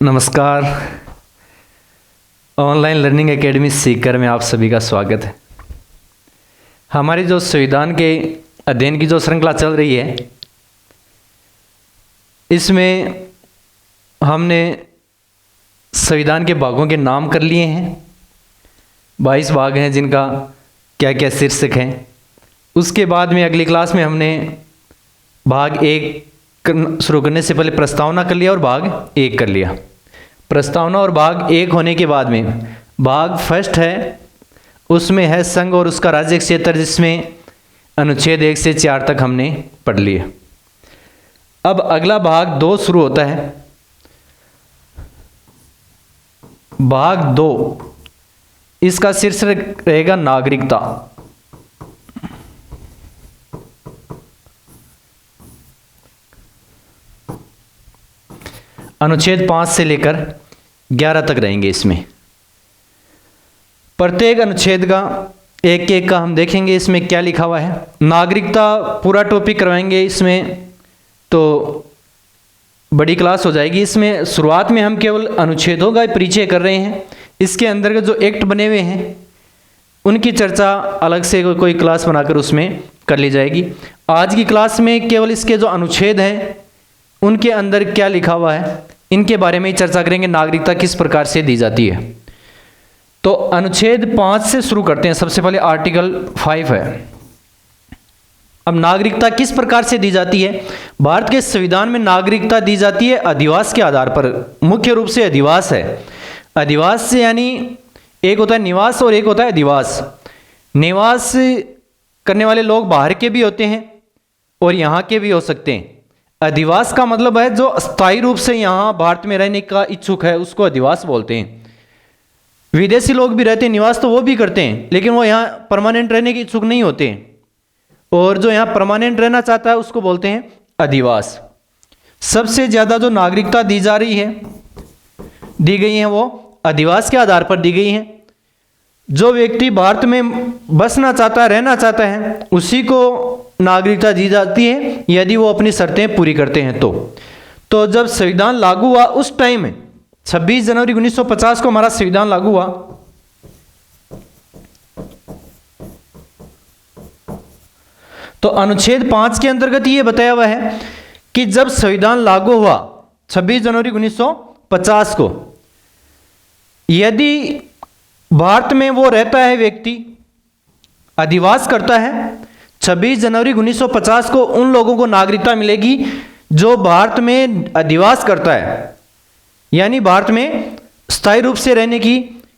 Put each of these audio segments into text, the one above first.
नमस्कार। Online learning academy Sikar में आप सभी का स्वागत है। हमारी जो संविधान के अध्ययन की जो श्रृंखला चल रही है, इसमें हमने संविधान के भागों के नाम कर लिए हैं। 22 भाग हैं जिनका क्या क्या शीर्षक हैं। उसके बाद में अगली क्लास में हमने भाग 1 शुरू करने से पहले प्रस्तावना कर लिया और भाग 1 कर लिया। प्रस्तावना और भाग 1 होने के बाद में भाग फर्स्ट है, उसमें है संघ और उसका राज्य क्षेत्र, जिसमें अनुच्छेद 1 से 4 तक हमने पढ़ लिए। अब अगला भाग 2 शुरू होता है। भाग 2 इसका शीर्षक रहेगा नागरिकता। अनुच्छेद 5 से लेकर 11 तक रहेंगे। इसमें प्रत्येक अनुच्छेद का एक एक का हम देखेंगे इसमें क्या लिखा हुआ है। नागरिकता पूरा टॉपिक करवाएंगे इसमें, तो बड़ी क्लास हो जाएगी। इसमें शुरुआत में हम केवल अनुच्छेदों का परिचय कर रहे हैं। इसके अंतर्गत जो एक्ट बने हुए हैं उनकी चर्चा अलग से कोई क्लास बनाकर उसमें कर ली जाएगी। आज की क्लास में केवल इसके जो अनुच्छेद हैं उनके अंदर क्या लिखा हुआ है इनके बारे में ही चर्चा करेंगे। नागरिकता किस प्रकार से दी जाती है, तो अनुच्छेद 5 से शुरू करते हैं। सबसे पहले आर्टिकल 5 है। अब नागरिकता किस प्रकार से दी जाती है। भारत के संविधान में नागरिकता दी जाती है अधिवास के आधार पर। मुख्य रूप से अधिवास है। अधिवास से यानी एक होता है निवास और एक होता है अधिवास। निवास करने वाले लोग बाहर के भी होते हैं और यहाँ के भी हो सकते हैं। अधिवास का मतलब है जो स्थायी रूप से यहाँ भारत में रहने का इच्छुक है, उसको अधिवास बोलते हैं। विदेशी लोग भी रहते हैं, निवास तो वो भी करते हैं, लेकिन वो यहाँ परमानेंट रहने के इच्छुक नहीं होते हैं। और जो यहाँ परमानेंट रहना चाहता है उसको बोलते हैं अधिवास। सबसे ज़्यादा जो नागरिकता दी जा रही है, दी गई है, वो अधिवास के आधार पर दी गई है। जो व्यक्ति भारत में बसना चाहता है, रहना चाहता है, उसी को नागरिकता दी जाती है यदि वो अपनी शर्तें पूरी करते हैं। तो जब संविधान लागू हुआ उस टाइम में 26 जनवरी 1950 को हमारा संविधान लागू हुआ। तो अनुच्छेद 5 के अंतर्गत ये बताया हुआ है कि जब संविधान लागू हुआ 26 जनवरी 1950 को, यदि भारत में वो रहता है, व्यक्ति अधिवास करता है, 26 जनवरी 1950 को उन लोगों को नागरिकता मिलेगी जो भारत में अधिवास करता है, यानी भारत में स्थायी रूप से रहने की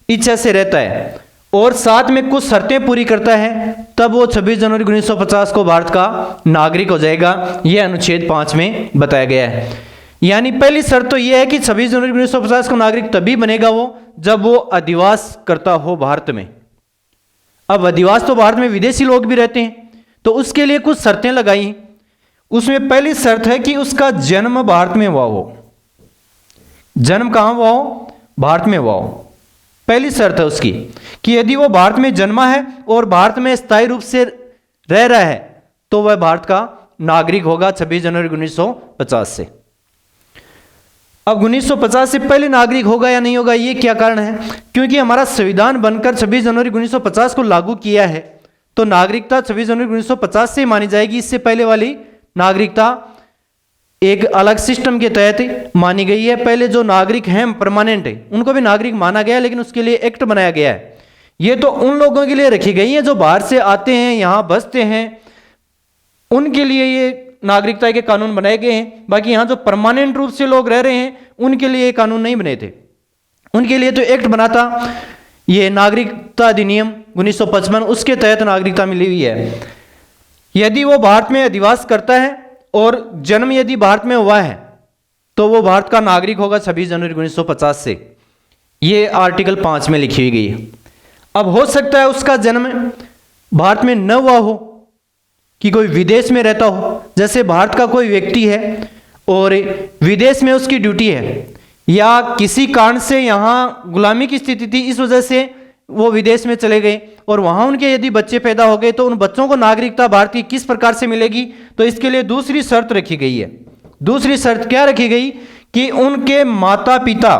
इच्छा से रहता है और साथ में कुछ शर्तें पूरी करता है, तब वो 26 जनवरी 1950 को भारत का नागरिक हो जाएगा। यह अनुच्छेद 5 में बताया गया है। यानी पहली शर्त तो यह है कि 26 जनवरी 1950 को नागरिक तभी बनेगा वो जब वो अधिवास करता हो भारत में। अब अधिवास तो भारत में विदेशी लोग भी रहते हैं, तो उसके लिए कुछ शर्तें लगाई। उसमें पहली शर्त है कि उसका जन्म भारत में हुआ हो। जन्म कहाँ हुआ हो? भारत में हुआ हो। पहली शर्त है उसकी कि यदि वो भारत में जन्मा है और भारत में स्थायी रूप से रह रहा है तो वह भारत का नागरिक होगा 26 जनवरी 1950 से। अब 1950 से पहले नागरिक होगा या नहीं होगा, ये क्या कारण है? क्योंकि हमारा संविधान बनकर 26 जनवरी 1950 को लागू किया है, तो नागरिकता 26 जनवरी 1950 से मानी जाएगी। इससे पहले वाली नागरिकता एक अलग सिस्टम के तहत मानी गई है। पहले जो नागरिक हैं परमानेंट है उनको भी नागरिक माना गया, लेकिन उसके लिए एक्ट बनाया गया है। ये तो उन लोगों के लिए रखी गई है जो बाहर से आते हैं, यहाँ बसते हैं, उनके लिए ये नागरिकता के कानून बनाए गए हैं। बाकी यहाँ जो परमानेंट रूप से लोग रह रहे हैं उनके लिए ये कानून नहीं बने थे। उनके लिए तो एक्ट बना था ये नागरिकता अधिनियम 1955, उसके तहत नागरिकता मिली हुई है। यदि वो भारत में अधिवास करता है और जन्म यदि भारत में हुआ है तो वो भारत का नागरिक होगा 26 जनवरी 1950 से। ये आर्टिकल 5 में लिखी हुई गई है। अब हो सकता है उसका जन्म भारत में न हुआ हो, कि कोई विदेश में रहता हो। जैसे भारत का कोई व्यक्ति है और विदेश में उसकी ड्यूटी है, या किसी कारण से यहाँ गुलामी की स्थिति थी, इस वजह से वो विदेश में चले गए और वहाँ उनके यदि बच्चे पैदा हो गए तो उन बच्चों को नागरिकता भारत की किस प्रकार से मिलेगी, तो इसके लिए दूसरी शर्त रखी गई है। दूसरी शर्त क्या रखी गई कि उनके माता पिता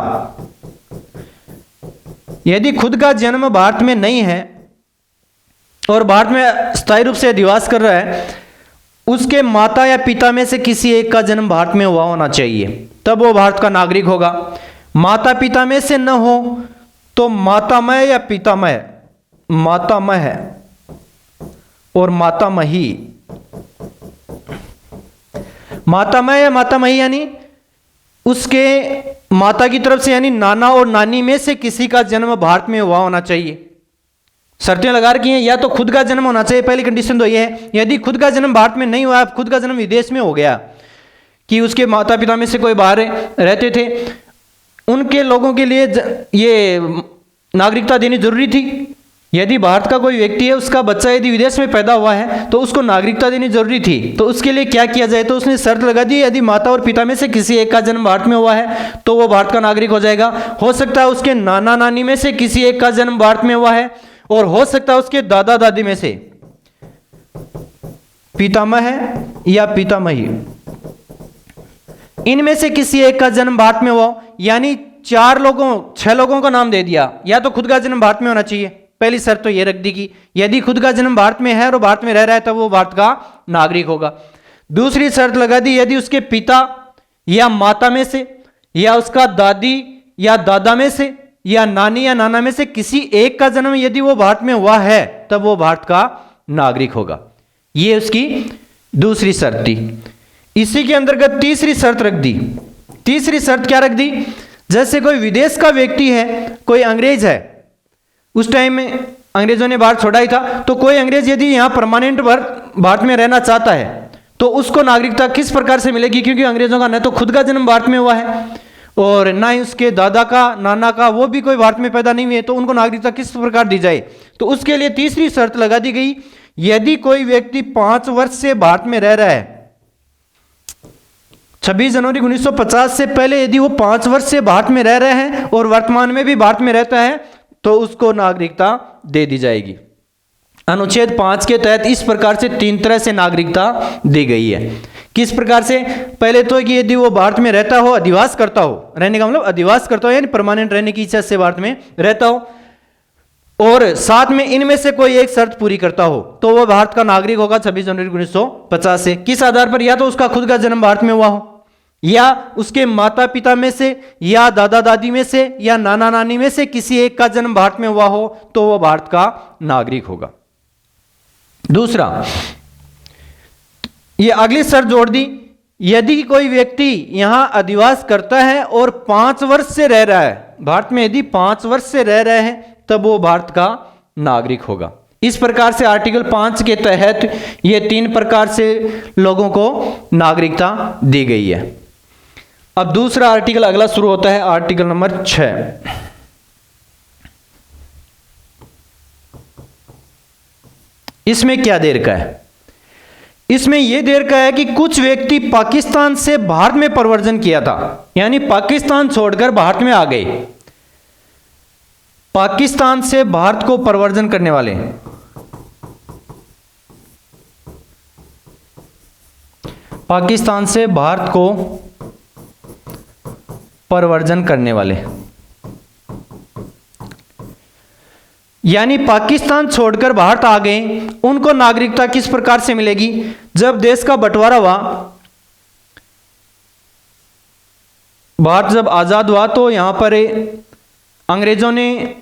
यदि खुद का जन्म भारत में नहीं है और भारत में स्थायी रूप से अधिवास कर रहा है, उसके माता या पिता में से किसी एक का जन्म भारत में हुआ होना चाहिए, तब वो भारत का नागरिक होगा। माता पिता में से न हो तो मातामह या पितामह, मातामह और मातामही, मातामह या मातामही यानी उसके माता की तरफ से यानी नाना और नानी में से किसी का जन्म भारत में हुआ होना चाहिए। शर्तें लगा रखी हैं, या तो खुद का जन्म होना चाहिए, पहली कंडीशन तो यह है। यदि खुद का जन्म भारत में नहीं हुआ, खुद का जन्म विदेश में हो गया कि उसके माता पिता में से कोई बाहर रहते थे, उनके लोगों के लिए ये नागरिकता देनी जरूरी थी। यदि भारत का कोई व्यक्ति है, उसका बच्चा यदि विदेश में पैदा हुआ है तो उसको नागरिकता देनी जरूरी थी। तो उसके लिए क्या किया जाए, तो उसने शर्त लगा दी, यदि माता और पिता में से किसी एक का जन्म भारत में हुआ है तो वो भारत का नागरिक हो जाएगा। हो सकता है उसके नाना नानी में से किसी एक का जन्म भारत में हुआ है, और हो सकता है उसके दादा दादी में से, पितामह या पितामही, इनमें से किसी एक का जन्म भारत में हुआ। यानी 6 लोगों का नाम दे दिया, या तो खुद का जन्म भारत में होना चाहिए, पहली शर्त तो ये रख दी कि यदि खुद का जन्म भारत में है और भारत में रह रहा है तब वो भारत का नागरिक होगा। दूसरी शर्त लगा दी, यदि उसके पिता या माता में से, या उसका दादी या दादा में से, या नानी या नाना में से किसी एक का जन्म यदि वो भारत में हुआ है तब वो भारत का नागरिक होगा। ये उसकी दूसरी शर्त थी। इसी के अंतर्गत तीसरी शर्त रख दी। तीसरी शर्त क्या रख दी, जैसे कोई विदेश का व्यक्ति है, कोई अंग्रेज है, उस टाइम में अंग्रेजों ने भारत छोड़ा ही था, तो कोई अंग्रेज यदि यहाँ परमानेंट भारत में रहना चाहता है तो उसको नागरिकता किस प्रकार से मिलेगी, क्योंकि अंग्रेजों का न तो खुद का जन्म भारत में हुआ है और ना ही उसके दादा का, नाना का, वो भी कोई भारत में पैदा नहीं हुए, तो उनको नागरिकता किस प्रकार दी जाए। तो उसके लिए तीसरी शर्त लगा दी गई, यदि कोई व्यक्ति 5 वर्ष से भारत में रह रहा है, 26 जनवरी 1950 से पहले यदि वो 5 वर्ष से भारत में रह रहे हैं और वर्तमान में भी भारत में रहता है तो उसको नागरिकता दे दी जाएगी। अनुच्छेद 5 के तहत इस प्रकार से 3 तरह से नागरिकता दी गई है। किस प्रकार से, पहले तो कि यदि वो भारत में रहता हो, अधिवास करता हो, रहने का मतलब अधिवास करता हो यानी परमानेंट रहने की इच्छा से भारत में रहता हो, और साथ में इनमें से कोई एक शर्त पूरी करता हो, तो वह भारत का नागरिक होगा 26 जनवरी 1950 से। किस आधार पर, या तो उसका खुद का जन्म भारत में हुआ हो, या उसके माता पिता में से, या दादा दादी में से, या नाना नानी में से किसी एक का जन्म भारत में हुआ हो, तो वह भारत का नागरिक होगा। दूसरा, ये अगली शर्त जोड़ दी, यदि कोई व्यक्ति यहां अधिवास करता है और 5 वर्ष से रह रहा है भारत में, यदि 5 वर्ष से रह रहे हैं तब वो भारत का नागरिक होगा। इस प्रकार से आर्टिकल 5 के तहत ये 3 प्रकार से लोगों को नागरिकता दी गई है। अब दूसरा आर्टिकल अगला शुरू होता है, आर्टिकल नंबर 6। इसमें क्या दे रखा है, इसमें यह दे रखा है कि कुछ व्यक्ति पाकिस्तान से भारत में प्रव्रजन किया था, यानी पाकिस्तान छोड़कर भारत में आ गए। पाकिस्तान से भारत को प्रव्रजन करने वाले, पाकिस्तान से भारत को प्रव्रजन करने वाले, यानी पाकिस्तान छोड़कर भारत आ गए, उनको नागरिकता किस प्रकार से मिलेगी। जब देश का बंटवारा हुआ, भारत जब आजाद हुआ तो यहां पर अंग्रेजों ने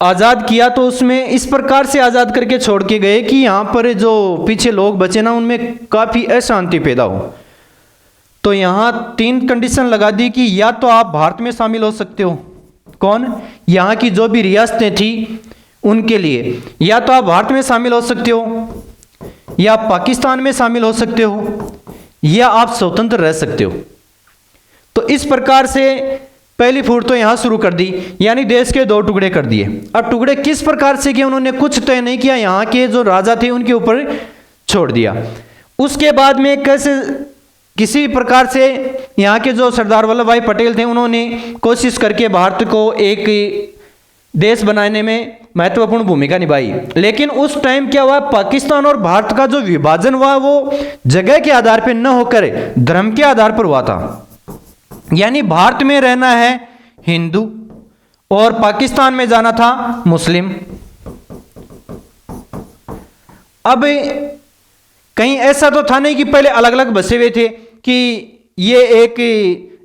आजाद किया, तो उसमें इस प्रकार से आजाद करके छोड़ के गए कि यहां पर जो पीछे लोग बचे ना, उनमें काफी अशांति पैदा हो। तो यहां 3 कंडीशन लगा दी कि या तो आप भारत में शामिल हो सकते हो, कौन, यहाँ की जो भी रियासतें थी उनके लिए, या तो आप भारत में शामिल हो सकते हो, या पाकिस्तान में शामिल हो सकते हो, या आप स्वतंत्र रह सकते हो। तो इस प्रकार से पहली फूट तो यहां शुरू कर दी, यानी देश के 2 टुकड़े कर दिए। अब टुकड़े किस प्रकार से किए, उन्होंने कुछ तय नहीं किया, यहाँ के जो राजा थे उनके ऊपर छोड़ दिया। उसके बाद में कैसे किसी प्रकार से यहाँ के जो सरदार वल्लभ भाई पटेल थे, उन्होंने कोशिश करके भारत को एक देश बनाने में महत्वपूर्ण भूमिका निभाई। लेकिन उस टाइम क्या हुआ, पाकिस्तान और भारत का जो विभाजन हुआ वो जगह के आधार पर न होकर धर्म के आधार पर हुआ था। यानी भारत में रहना है हिंदू और पाकिस्तान में जाना था मुस्लिम। अब कहीं ऐसा तो था नहीं कि पहले अलग अलग बसे हुए थे कि ये एक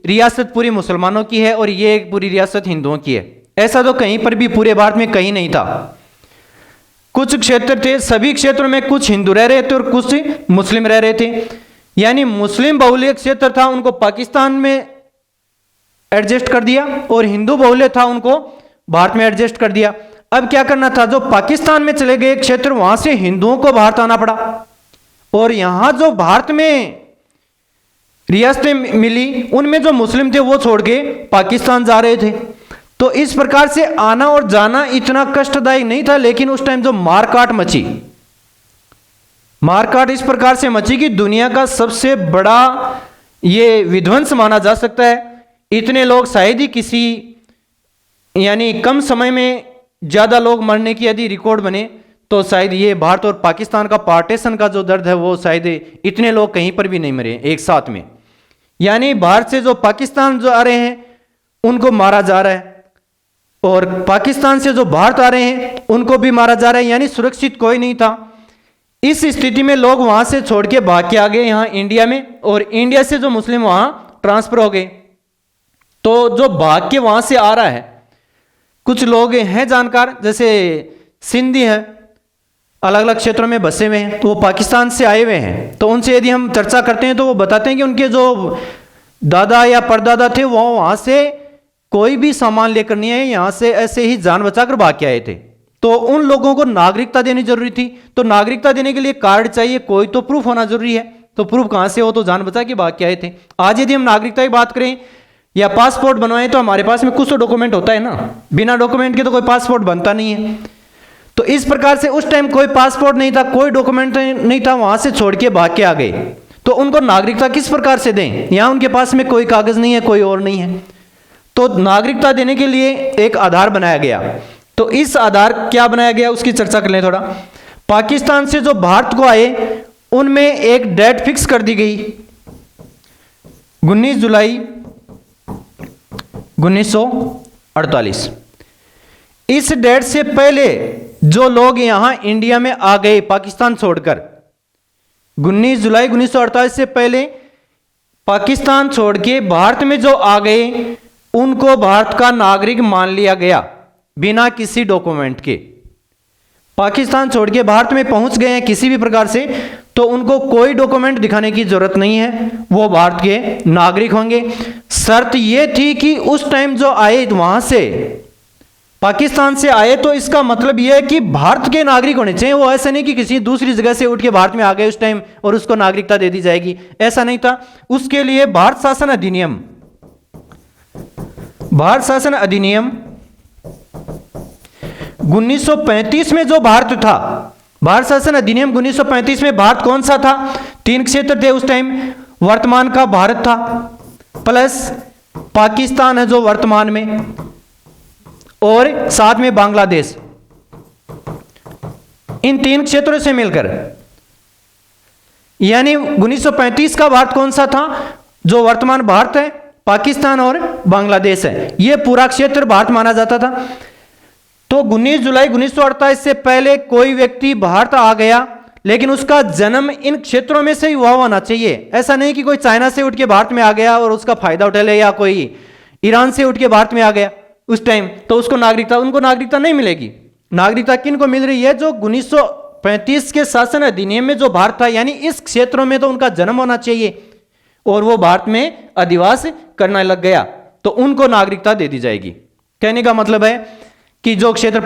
रियासत पूरी मुसलमानों की है और ये एक पूरी रियासत हिंदुओं की है। ऐसा तो कहीं पर भी पूरे भारत में कहीं नहीं था। कुछ क्षेत्र थे, सभी क्षेत्रों में कुछ हिंदू रह रहे थे और कुछ मुस्लिम रह रहे थे। यानी मुस्लिम बहुल्य क्षेत्र था, उनको पाकिस्तान में एडजस्ट कर दिया, और हिंदू बहुल्य था, उनको भारत में एडजस्ट कर दिया। अब क्या करना था, जो पाकिस्तान में चले गए क्षेत्र वहां से हिंदुओं को भारत आना पड़ा, और यहां जो भारत में रियासतें मिली उनमें जो मुस्लिम थे वो छोड़ के पाकिस्तान जा रहे थे। तो इस प्रकार से आना और जाना इतना कष्टदायक नहीं था, लेकिन उस टाइम जो मारकाट मची, मारकाट इस प्रकार से मची कि दुनिया का सबसे बड़ा ये विध्वंस माना जा सकता है। इतने लोग शायद ही किसी, यानी कम समय में ज्यादा लोग मरने की यदि रिकॉर्ड बने तो शायद ये भारत और पाकिस्तान का पार्टीशन का जो दर्द है वो शायद इतने लोग कहीं पर भी नहीं मरे एक साथ में। यानी भारत से जो पाकिस्तान जो आ रहे हैं उनको मारा जा रहा है, और पाकिस्तान से जो भारत आ रहे हैं उनको भी मारा जा रहा है। यानी सुरक्षित कोई नहीं था। इस स्थिति में लोग वहां से छोड़ के भाग के आ गए यहाँ इंडिया में, और इंडिया से जो मुस्लिम वहां ट्रांसफर हो गए। तो जो भाग के वहां से आ रहा है, कुछ लोग हैं जानकार, जैसे सिंधी है, अलग अलग क्षेत्रों में बसे हुए हैं, तो वो पाकिस्तान से आए हुए हैं। तो उनसे यदि हम चर्चा करते हैं तो वो बताते हैं कि उनके जो दादा या परदादा थे वो वहां से कोई भी सामान लेकर नहीं आए, यहां से ऐसे ही जान बचाकर भाग के आए थे। तो उन लोगों को नागरिकता देनी जरूरी थी। तो नागरिकता देने के लिए कार्ड चाहिए, कोई तो प्रूफ होना जरूरी है। तो प्रूफ कहां से हो, तो जान बचा के भाग के आए थे। आज यदि हम नागरिकता की बात करें या पासपोर्ट बनवाएं तो हमारे पास में कुछ तो डॉक्यूमेंट होता है ना, बिना डॉक्यूमेंट के तो कोई पासपोर्ट बनता नहीं है। तो इस प्रकार से उस टाइम कोई पासपोर्ट नहीं था, कोई डॉक्यूमेंट नहीं था, वहां से छोड़ के भाग के आ गए। तो उनको नागरिकता किस प्रकार से दें, यहां उनके पास में कोई कागज नहीं है, कोई और नहीं है। तो नागरिकता देने के लिए एक आधार बनाया गया। तो इस आधार क्या बनाया गया उसकी चर्चा कर लें थोड़ा। पाकिस्तान से जो भारत को आए उनमें एक डेट फिक्स कर दी गई, 19 जुलाई 1948। इस डेट से पहले जो लोग यहां इंडिया में आ गए पाकिस्तान छोड़कर, 19 जुलाई 1948 से पहले पाकिस्तान छोड़ के भारत में जो आ गए उनको भारत का नागरिक मान लिया गया बिना किसी डॉक्यूमेंट के। पाकिस्तान छोड़ के भारत में पहुंच गए हैं किसी भी प्रकार से, तो उनको कोई डॉक्यूमेंट दिखाने की जरूरत नहीं है, वो भारत के नागरिक होंगे। शर्त यह थी कि उस टाइम जो आए वहां से पाकिस्तान से आए तो इसका मतलब यह है कि भारत के नागरिक होने चाहिए। वो ऐसा नहीं कि किसी दूसरी जगह से उठ के भारत में आ गए उस टाइम और उसको नागरिकता दे दी जाएगी, ऐसा नहीं था। उसके लिए भारत शासन अधिनियम 1935 में जो भारत था, भारत शासन अधिनियम 1935 में भारत कौन सा था, 3 क्षेत्र थे उस टाइम। वर्तमान का भारत था, प्लस पाकिस्तान है जो वर्तमान में, और साथ में बांग्लादेश। इन 3 क्षेत्रों से मिलकर, यानी 1935 का भारत कौन सा था, जो वर्तमान भारत है, पाकिस्तान और बांग्लादेश है, यह पूरा क्षेत्र भारत माना जाता था। तो 19 जुलाई 1948 से पहले कोई व्यक्ति भारत आ गया, लेकिन उसका जन्म इन क्षेत्रों में से ही हुआ होना चाहिए। ऐसा नहीं कि कोई चाइना से उठ के भारत में आ गया और उसका फायदा उठा ले, या कोई ईरान से उठ के भारत में आ गया उस टाइम, तो उसको नागरिकता, उनको नागरिकता नहीं मिलेगी। नागरिकता किन को मिल रही है, जो 1935 के शासन अधिनियम में जो भारत था, यानी इस क्षेत्रों में तो उनका जन्म होना चाहिए और वो भारत में अधिवास करने लग गया, तो उनको नागरिकता दे दी जाएगी। कहने का मतलब है कि जो क्षेत्र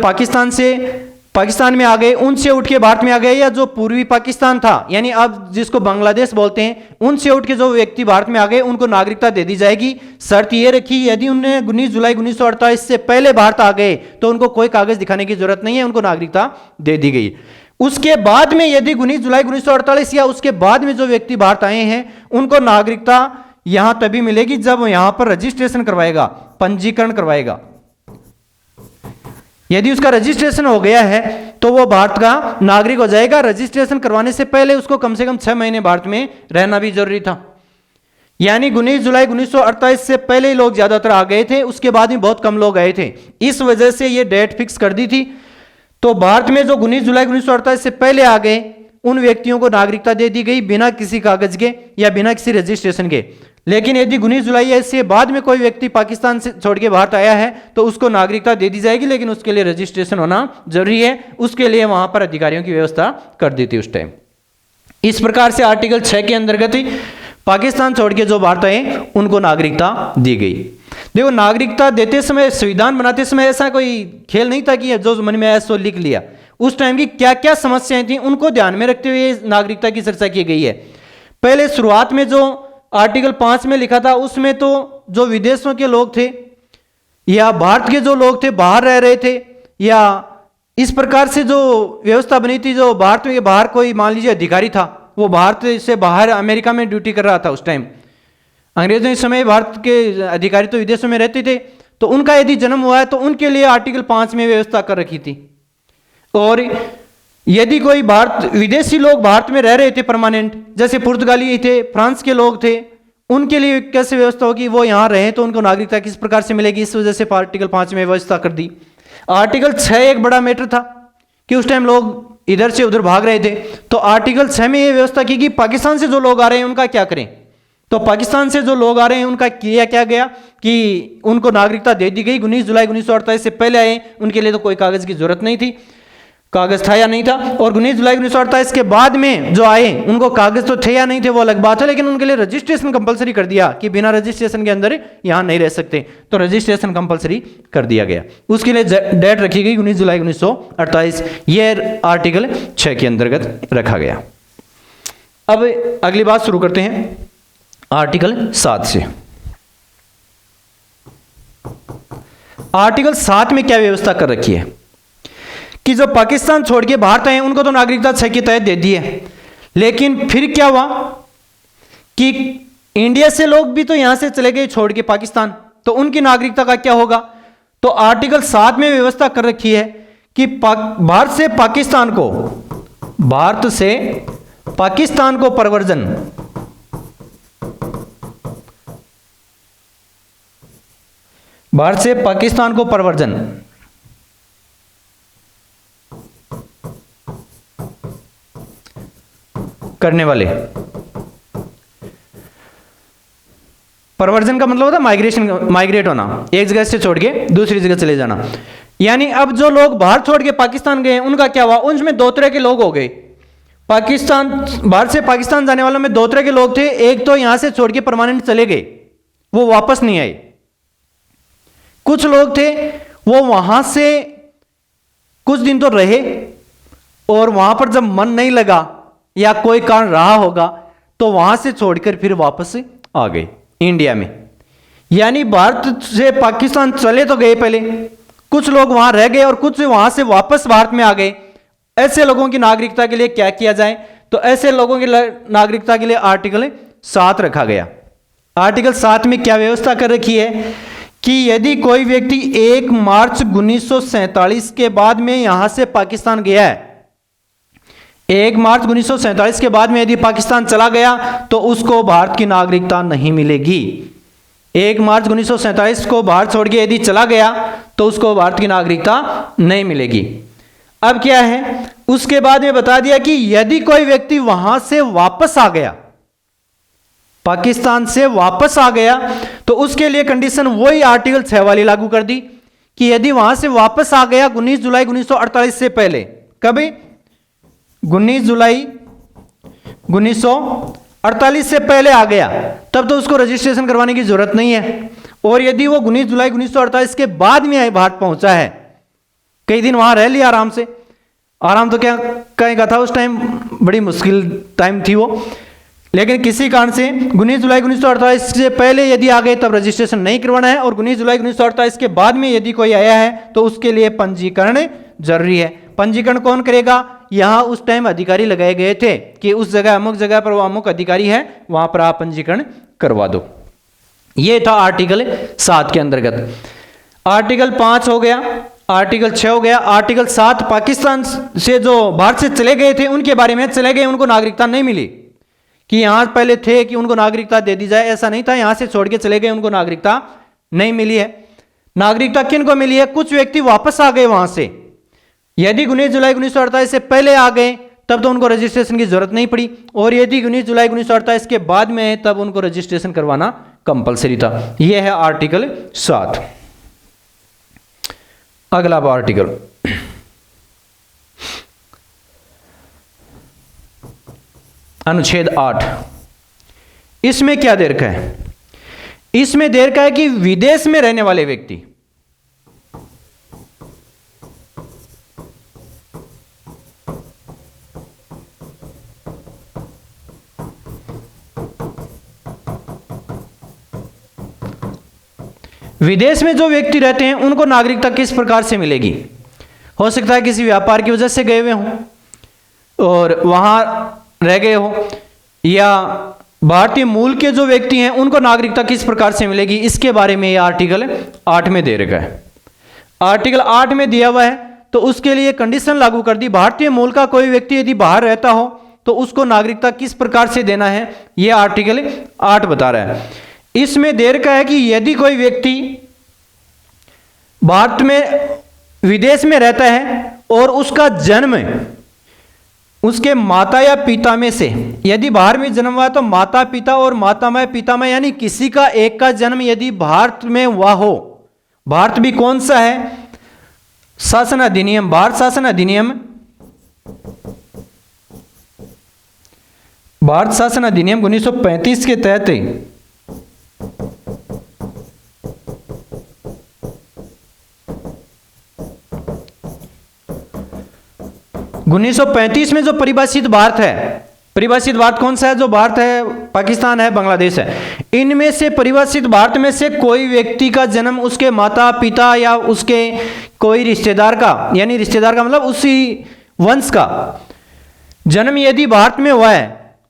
पाकिस्तान में आ गए, उनसे उठ के भारत में आ गए, या जो पूर्वी पाकिस्तान था, यानी अब जिसको बांग्लादेश बोलते हैं, उनसे उठ के जो व्यक्ति भारत में आ गए उनको नागरिकता दे दी जाएगी। शर्त यह रखी, यदि उन्हें 19 जुलाई 1948 से पहले भारत आ गए तो उनको कोई कागज दिखाने की जरूरत नहीं है, उनको नागरिकता दे दी गई। उसके बाद में यदि 19 जुलाई 1948 या उसके बाद में जो व्यक्ति भारत आए हैं उनको नागरिकता यहां तभी मिलेगी जब यहां पर रजिस्ट्रेशन करवाएगा, पंजीकरण करवाएगा। यदि उसका रजिस्ट्रेशन हो गया है तो वो भारत का नागरिक हो जाएगा। रजिस्ट्रेशन करवाने से पहले उसको कम से कम 6 महीने भारत में रहना भी जरूरी था। यानी 19 जुलाई 1948 से पहले ही लोग ज्यादातर आ गए थे, उसके बाद में बहुत कम लोग आए थे, इस वजह से ये डेट फिक्स कर दी थी। तो भारत में जो 19 जुलाई 1948 से पहले आ गए उन व्यक्तियों को नागरिकता दे दी गई बिना किसी कागज के या बिना किसी रजिस्ट्रेशन के। लेकिन यदि 19 जुलाई से बाद में कोई व्यक्ति पाकिस्तान से छोड़ के भारत आया है तो उसको नागरिकता दे दी जाएगी, लेकिन उसके लिए रजिस्ट्रेशन होना जरूरी है। उसके लिए वहां पर अधिकारियों की व्यवस्था कर दी थी उस टाइम। इस प्रकार से आर्टिकल 6 के अंतर्गत पाकिस्तान छोड़ के जो भारत आए उनको नागरिकता दी गई। देखो, नागरिकता देते समय, संविधान बनाते समय ऐसा कोई खेल नहीं था कि जो मन में आया सो लिख लिया। उस टाइम की क्या क्या समस्याएं थी उनको ध्यान में रखते हुए नागरिकता की चर्चा की गई है। पहले शुरुआत में जो आर्टिकल 5 में लिखा था उसमें तो जो विदेशों के लोग थे या भारत के जो लोग थे बाहर रह रहे थे या इस प्रकार से जो व्यवस्था बनी थी, जो भारत के बाहर कोई मान लीजिए अधिकारी था, वो भारत से बाहर अमेरिका में ड्यूटी कर रहा था उस टाइम। अंग्रेजों के समय भारत के अधिकारी तो विदेशों में रहते थे, तो उनका यदि जन्म हुआ है तो उनके लिए आर्टिकल 5 में व्यवस्था कर रखी थी। और यदि कोई विदेशी लोग भारत में रह रहे थे परमानेंट, जैसे पुर्तगाली थे, फ्रांस के लोग थे, उनके लिए कैसे व्यवस्था होगी, वो यहां रहे तो उनको नागरिकता किस प्रकार से मिलेगी, इस वजह से आर्टिकल 5 में व्यवस्था कर दी। आर्टिकल 6 एक बड़ा मैटर था कि उस टाइम लोग इधर से उधर भाग रहे थे, तो आर्टिकल 6 में यह व्यवस्था की कि पाकिस्तान से जो लोग आ रहे हैं उनका क्या करें। तो पाकिस्तान से जो लोग आ रहे हैं उनका किया क्या गया कि उनको नागरिकता दे दी गई। 19 जुलाई 1948 से पहले आए उनके लिए तो कोई कागज की जरूरत नहीं थी, कागज था या नहीं था। और 19 जुलाई 1948 के बाद में जो आए उनको कागज तो थे या नहीं थे वो अलग बात है, लेकिन उनके लिए रजिस्ट्रेशन कंपलसरी कर दिया कि बिना रजिस्ट्रेशन के अंदर यहां नहीं रह सकते, तो रजिस्ट्रेशन कंपलसरी कर दिया गया। उसके लिए डेट रखी गई 19 जुलाई 1948, यह आर्टिकल 6 के अंतर्गत रखा गया। अब अगली बात शुरू करते हैं आर्टिकल 7 से। आर्टिकल 7 में क्या व्यवस्था कर रखी है कि जो पाकिस्तान छोड़ के भारत आए उनको तो नागरिकता 6 के तहत दे दी है, लेकिन फिर क्या हुआ कि इंडिया से लोग भी तो यहां से चले गए छोड़ के पाकिस्तान, तो उनकी नागरिकता का क्या होगा। तो आर्टिकल 7 में व्यवस्था कर रखी है कि भारत से पाकिस्तान को प्रव्रजन, भारत से पाकिस्तान को प्रव्रजन करने वाले, प्रव्रजन का मतलब होता है माइग्रेट होना, एक जगह से छोड़ के दूसरी जगह चले जाना। यानी अब जो लोग बाहर छोड़ के पाकिस्तान गए उनका क्या हुआ, उनमें दो तरह के लोग हो गए। भारत से पाकिस्तान जाने वालों में दो तरह के लोग थे। एक तो यहां से छोड़ के परमानेंट चले गए, वो वापस नहीं आए। कुछ लोग थे वो वहां से कुछ दिन तो रहे और वहां पर जब मन नहीं लगा या कोई कारण रहा होगा तो वहां से छोड़कर फिर वापस आ गए इंडिया में। यानी भारत से पाकिस्तान चले तो गए पहले, कुछ लोग वहां रह गए और कुछ वहां से वापस भारत में आ गए। ऐसे लोगों की नागरिकता के लिए क्या किया जाए, तो ऐसे लोगों की नागरिकता के लिए आर्टिकल 7 रखा गया। आर्टिकल 7 में क्या व्यवस्था कर रखी है कि यदि कोई व्यक्ति 1 मार्च 1947 के बाद में यहां से पाकिस्तान गया है, 1 मार्च 1947 के बाद में यदि पाकिस्तान चला गया तो उसको भारत की नागरिकता नहीं मिलेगी। 1 मार्च 1947 को भारत छोड़ के यदि चला गया तो उसको भारत की नागरिकता नहीं मिलेगी। अब क्या है, उसके बाद में बता दिया कि यदि कोई व्यक्ति वहां से वापस आ गया, पाकिस्तान से वापस आ गया, तो उसके लिए कंडीशन वही आर्टिकल 6 वाली लागू कर दी कि यदि वहां से वापस आ गया 19 जुलाई 1948 से पहले, कभी 19 जुलाई 1948 से पहले आ गया तब तो उसको रजिस्ट्रेशन करवाने की जरूरत नहीं है। और यदि वो 19 जुलाई 1948 के बाद में भारत पहुंचा है, कई दिन वहां रह लिया आराम से, आराम तो क्या कहेगा था, उस टाइम बड़ी मुश्किल टाइम थी वो, लेकिन किसी कारण से 19 जुलाई 1948 से पहले यदि आ गए तब रजिस्ट्रेशन नहीं करवाना है, और 19 जुलाई 1948 के बाद में यदि कोई आया है तो उसके लिए पंजीकरण जरूरी है। पंजीकरण कौन करेगा, यहां उस टाइम अधिकारी लगाए गए थे कि उस जगह अमुक जगह पर वो अमुक अधिकारी है, वहां पर आप पंजीकरण करवा दो। ये था आर्टिकल 7 के अंतर्गत। आर्टिकल 5 हो गया, आर्टिकल 6 हो गया। आर्टिकल 7 पाकिस्तान से जो भारत से चले गए थे उनके बारे में, चले गए उनको नागरिकता नहीं मिली कि यहां पहले थे कि उनको नागरिकता दे दी जाए, ऐसा नहीं था। यहां से छोड़ के चले गए, उनको नागरिकता नहीं मिली है। नागरिकता किन को मिली है? कुछ व्यक्ति वापस आ गए वहां से। यदि 19 जुलाई 1948 से पहले आ गए तब तो उनको रजिस्ट्रेशन की जरूरत नहीं पड़ी, और यदि 19 जुलाई 1948 के बाद में है तब उनको रजिस्ट्रेशन करवाना कंपलसरी था। यह है आर्टिकल 7। अगला आर्टिकल अनुच्छेद 8। इसमें क्या दे रखा है? इसमें दे रखा है कि विदेश में रहने वाले व्यक्ति विदेश में जो व्यक्ति रहते हैं उनको नागरिकता किस प्रकार से मिलेगी? हो सकता है किसी व्यापार की वजह से गए हुए हों और वहां रह गए हो, या भारतीय मूल के जो व्यक्ति हैं उनको नागरिकता किस प्रकार से मिलेगी, इसके बारे में यह आर्टिकल 8 में दे रखा है। आर्टिकल 8 में दिया हुआ है तो उसके लिए कंडीशन लागू कर दी। भारतीय मूल का कोई व्यक्ति यदि बाहर रहता हो तो उसको नागरिकता किस प्रकार से देना है, यह आर्टिकल 8 बता रहा है। इसमें दे रखा है कि यदि कोई व्यक्ति भारत में विदेश में रहता है और उसका जन्म उसके माता या पिता में से, यदि बाहर में जन्म हुआ तो माता पिता और मातामह पितामह यानी किसी का एक का जन्म यदि भारत में हुआ हो, भारत भी कौन सा है? शासन अधिनियम, भारत शासन अधिनियम, भारत शासन अधिनियम 1935 के तहत 1935 में जो परिभाषित भारत है, परिभाषित भारत कौन सा है? जो भारत है, पाकिस्तान है, बांग्लादेश है, इनमें से परिभाषित भारत में से कोई व्यक्ति का जन्म उसके माता पिता या उसके कोई रिश्तेदार का, यानी रिश्तेदार का मतलब उसी वंश का जन्म यदि भारत में हुआ है,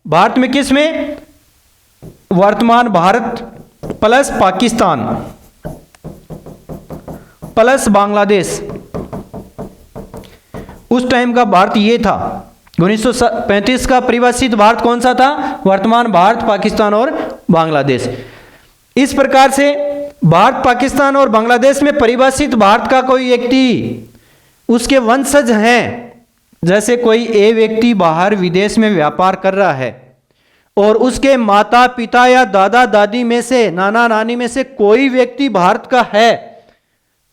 भारत में किस में? वर्तमान भारत प्लस पाकिस्तान प्लस बांग्लादेश, उस टाइम का भारत ये था। 1935 का परिभाषित भारत कौन सा था? वर्तमान भारत, पाकिस्तान और बांग्लादेश। इस प्रकार से भारत, पाकिस्तान और बांग्लादेश में परिभाषित भारत का कोई व्यक्ति उसके वंशज हैं, जैसे कोई ए व्यक्ति बाहर विदेश में व्यापार कर रहा है और उसके माता पिता या दादा दादी में से, नाना नानी में से कोई व्यक्ति भारत का है,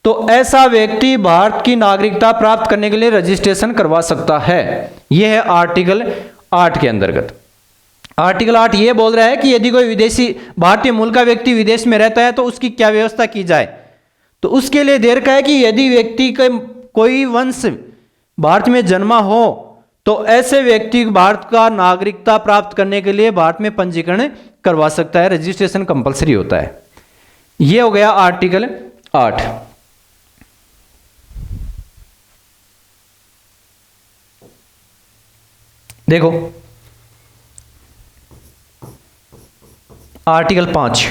तो ऐसा व्यक्ति भारत की नागरिकता प्राप्त करने के लिए रजिस्ट्रेशन करवा सकता है। यह है आर्टिकल 8 के अंतर्गत। आर्टिकल 8 यह बोल रहा है कि यदि कोई विदेशी भारतीय मूल का व्यक्ति विदेश में रहता है तो उसकी क्या व्यवस्था की जाए। तो उसके लिए दे रखा है कि यदि व्यक्ति का कोई वंश भारत में जन्मा हो तो ऐसे व्यक्ति भारत का नागरिकता प्राप्त करने के लिए भारत में पंजीकरण करवा सकता है, रजिस्ट्रेशन कंपलसरी होता है। यह हो गया आर्टिकल 8। देखो आर्टिकल 5,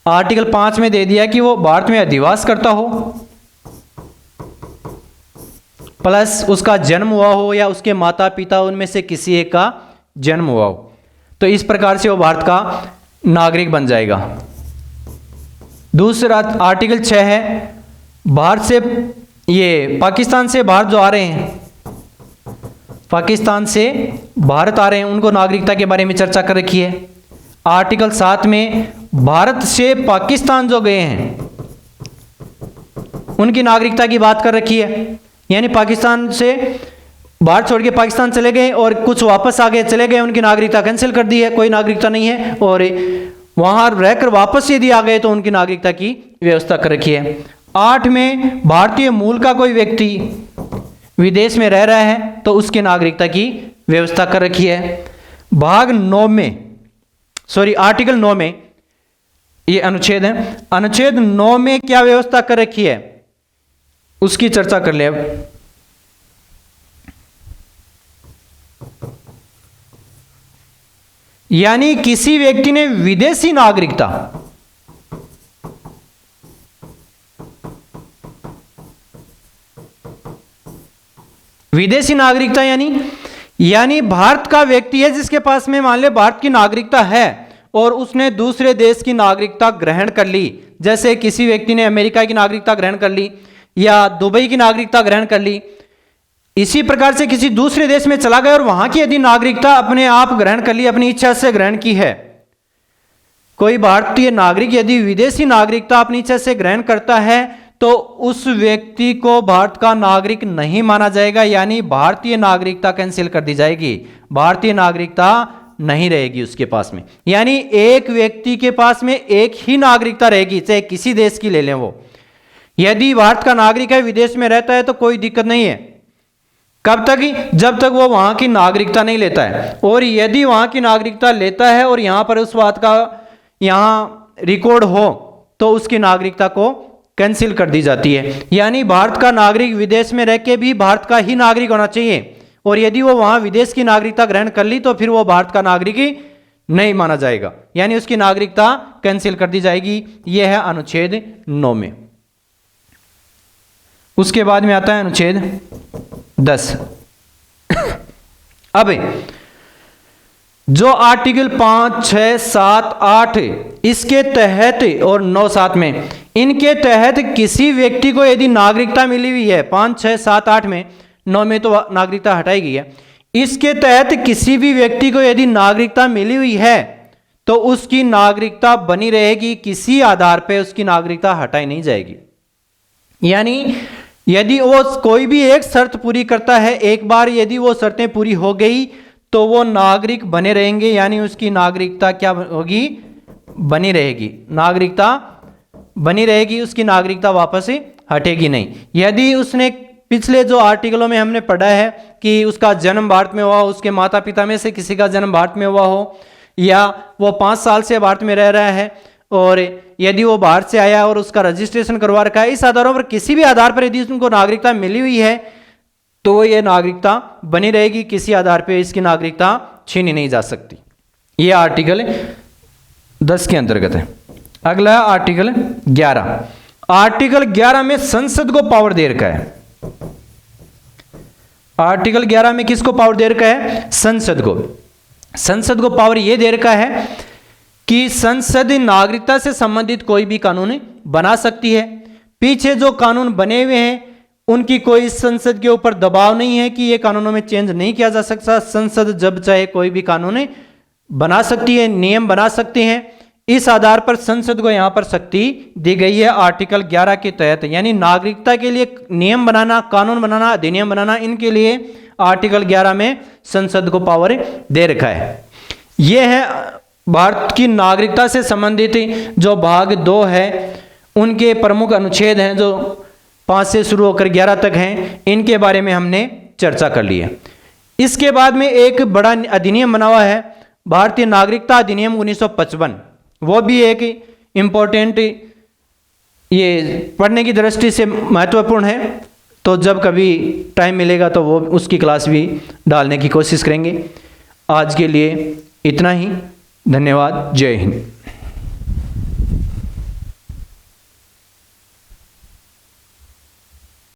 आर्टिकल 5 में दे दिया कि वो भारत में अधिवास करता हो प्लस उसका जन्म हुआ हो या उसके माता पिता उनमें से किसी एक का जन्म हुआ हो, तो इस प्रकार से वो भारत का नागरिक बन जाएगा। दूसरा आर्टिकल 6 है, भारत से ये पाकिस्तान से भारत जो आ रहे हैं, पाकिस्तान से भारत आ रहे हैं, उनको नागरिकता के बारे में चर्चा कर रखी है। आर्टिकल 7 में भारत से पाकिस्तान जो गए हैं उनकी नागरिकता की बात कर रखी है, यानी पाकिस्तान से भारत छोड़ के पाकिस्तान चले गए और कुछ वापस आ गए, चले गए, उनकी नागरिकता कैंसिल कर दी है, कोई नागरिकता नहीं है, और वहां रहकर वापस यदि आ गए तो उनकी नागरिकता की व्यवस्था कर रखी है। 8 में भारतीय मूल का कोई व्यक्ति विदेश में रह रहा है तो उसकी नागरिकता की व्यवस्था कर रखी है। भाग 9 में, सॉरी आर्टिकल 9 में, ये अनुच्छेद है, अनुच्छेद 9 में क्या व्यवस्था कर रखी है उसकी चर्चा कर ले। अब यानी किसी व्यक्ति ने विदेशी नागरिकता, विदेशी नागरिकता यानी यानी भारत का व्यक्ति है जिसके पास में मान ले भारत की नागरिकता है और उसने दूसरे देश की नागरिकता ग्रहण कर ली, जैसे किसी व्यक्ति ने अमेरिका की नागरिकता ग्रहण कर ली या दुबई की नागरिकता ग्रहण कर ली, इसी प्रकार से किसी दूसरे देश में चला गया और वहां की यदि नागरिकता अपने आप ग्रहण कर ली, अपनी इच्छा से ग्रहण की है। कोई भारतीय नागरिक यदि विदेशी नागरिकता अपनी इच्छा से ग्रहण करता है तो उस व्यक्ति को भारत का नागरिक नहीं माना जाएगा, यानी भारतीय नागरिकता कैंसिल कर दी जाएगी, भारतीय नागरिकता नहीं रहेगी उसके पास में। यानी एक व्यक्ति के पास में एक ही नागरिकता रहेगी, चाहे किसी देश की ले लें वो। यदि भारत का नागरिक है, विदेश में रहता है तो कोई दिक्कत नहीं है, कब तक? जब तक वो वहां की नागरिकता नहीं लेता है। और यदि वहां की नागरिकता लेता है और यहां पर उस बात का यहां रिकॉर्ड हो तो उसकी नागरिकता को कैंसिल कर दी जाती है। यानी भारत का नागरिक विदेश में रह के भी भारत का ही नागरिक होना चाहिए, और यदि वो वहां विदेश की नागरिकता ग्रहण कर ली तो फिर वो भारत का नागरिक ही नहीं माना जाएगा, यानी उसकी नागरिकता कैंसिल कर दी जाएगी। यह है अनुच्छेद 9 में। उसके बाद में आता है अनुच्छेद 10। अब जो आर्टिकल 5, 6, 7, 8 इसके तहत और 9, 7 में, इनके तहत किसी व्यक्ति को यदि नागरिकता मिली हुई है, 5, 6, 7, 8 में, 9 में तो नागरिकता हटाई गई है, इसके तहत किसी भी व्यक्ति को यदि नागरिकता मिली हुई है तो उसकी नागरिकता बनी रहेगी, किसी आधार पर उसकी नागरिकता हटाई नहीं जाएगी। यानी यदि वो कोई भी एक शर्त पूरी करता है, एक बार यदि वो शर्तें पूरी हो गई तो वो नागरिक बने रहेंगे, यानी उसकी नागरिकता क्या होगी? बनी रहेगी, नागरिकता बनी रहेगी, उसकी नागरिकता वापस हटेगी नहीं। यदि उसने पिछले जो आर्टिकलों में हमने पढ़ा है कि उसका जन्म भारत में हुआ, उसके माता पिता में से किसी का जन्म भारत में हुआ हो, या वो 5 साल से भारत में रह रहा है और यदि वो बाहर से आया और उसका रजिस्ट्रेशन करवा रखा है, इस आधारों पर किसी भी आधार पर यदि उनको नागरिकता मिली हुई है तो ये नागरिकता बनी रहेगी, किसी आधार पर इसकी नागरिकता छीनी नहीं जा सकती। ये आर्टिकल 10 के अंतर्गत है। अगला है आर्टिकल 11। आर्टिकल 11 में संसद को पावर दे रखा है। आर्टिकल 11 में किसको पावर दे रखा है? संसद को। संसद को पावर यह दे रखा है कि संसद नागरिकता से संबंधित कोई भी कानून बना सकती है। पीछे जो कानून बने हुए हैं उनकी कोई संसद के ऊपर दबाव नहीं है कि ये कानूनों में चेंज नहीं किया जा सकता। संसद जब चाहे कोई भी कानून बना सकती है, नियम बना सकते हैं। इस आधार पर संसद को यहां पर शक्ति दी गई है आर्टिकल 11 के तहत। यानी नागरिकता के लिए नियम बनाना, कानून बनाना, अधिनियम बनाना, इनके लिए आर्टिकल 11 में संसद को पावर दे रखा है। यह है भारत की नागरिकता से संबंधित जो भाग 2 है, उनके प्रमुख अनुच्छेद हैं जो 5 से शुरू होकर 11 तक हैं, इनके बारे में हमने चर्चा कर ली है। इसके बाद में एक बड़ा अधिनियम बना हुआ है, भारतीय नागरिकता अधिनियम 1955। वो भी एक इम्पोर्टेंट, ये पढ़ने की दृष्टि से महत्वपूर्ण है, तो जब कभी टाइम मिलेगा तो वो उसकी क्लास भी डालने की कोशिश करेंगे। आज के लिए इतना ही। धन्यवाद। जय हिंद।